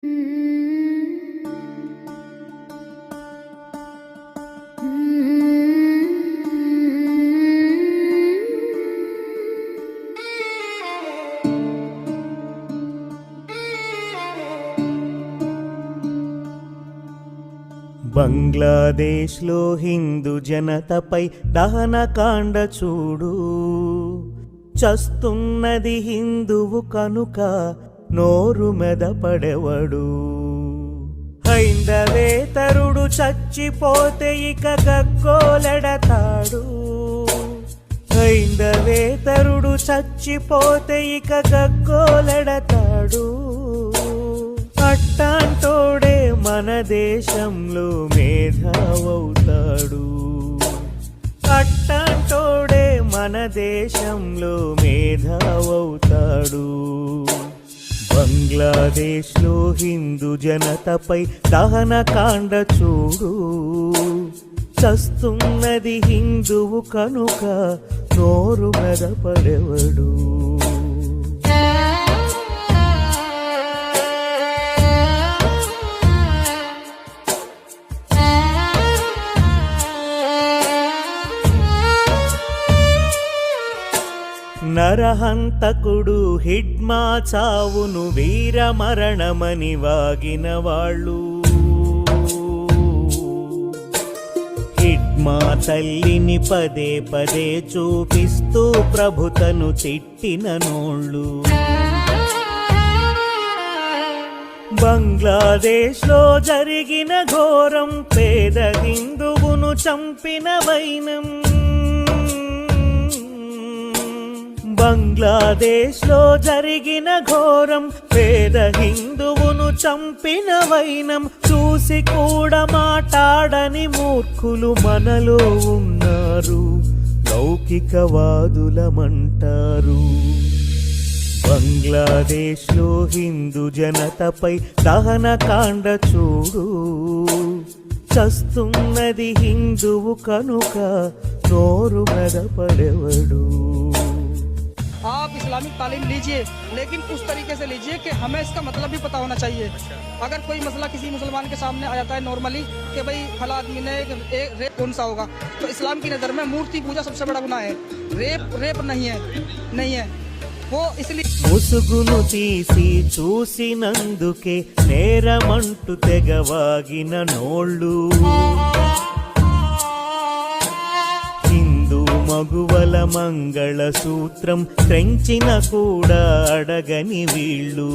బంగ్లాదేశ్లో హిందూ జనతపై దహనకాండ చూడు. చస్తున్నది హిందువు కనుక నోరు మెదపడెవడు. హైందవేతరుడు చచ్చిపోతే ఇక గగ్గోలెడతాడు. హైందవేతరుడు చచ్చిపోతే ఇక గగ్గోలెడతాడు. అట్టాంటోడే మన దేశంలో మేధావవుతాడు. అట్టాంటోడే మన దేశంలో మేధావవుతాడు. బంగ్లాదేశ్లో హిందూ జనతపై దహనకాండ చూడు. చస్తున్నది హిందువు కనుక నోరు మెదపడెవడు. నరహంతకుడు హిడ్మా చావును వీరమరణమని వాగిన వాళ్ళు, హిడ్మా తల్లిని పదే పదే చూపిస్తూ ప్రభుతను తిట్టిన నోళ్ళు, బంగ్లాదేశ్లో జరిగిన ఘోరం పేద హిందువును చంపిన వైనం. బంగ్లాదేశ్లో జరిగిన ఘోరం పేద హిందువును చంపిన వైనం. చూసి కూడా మాట్లాడని మూర్ఖులు మనలో ఉన్నారు, లౌకికవాదులమంటారు. బంగ్లాదేశ్లో హిందూ జనతపై దహనకాండ చూడు. చస్తున్నది హిందువు కనుక నోరు మెదపడెవడు. आप इस्लामिक तालीम लीजिए, लेकिन उस तरीके से लीजिए कि हमें इसका मतलब भी पता होना चाहिए। अगर कोई मसला किसी मुसलमान के सामने आ जाता है नॉर्मली कि भाई फला आदमी ने रेप कौन सा होगा, तो इस्लाम की नज़र में मूर्ति पूजा सबसे बड़ा गुनाह है। रेप नहीं है वो। इसलिए ముసుగును తీసి చూసినందుకే నేరమంటూ తెగవాగిన నోళ్ళు, మగువల మంగళ సూత్రం తెంచిన కూడా అడగని వీళ్ళు.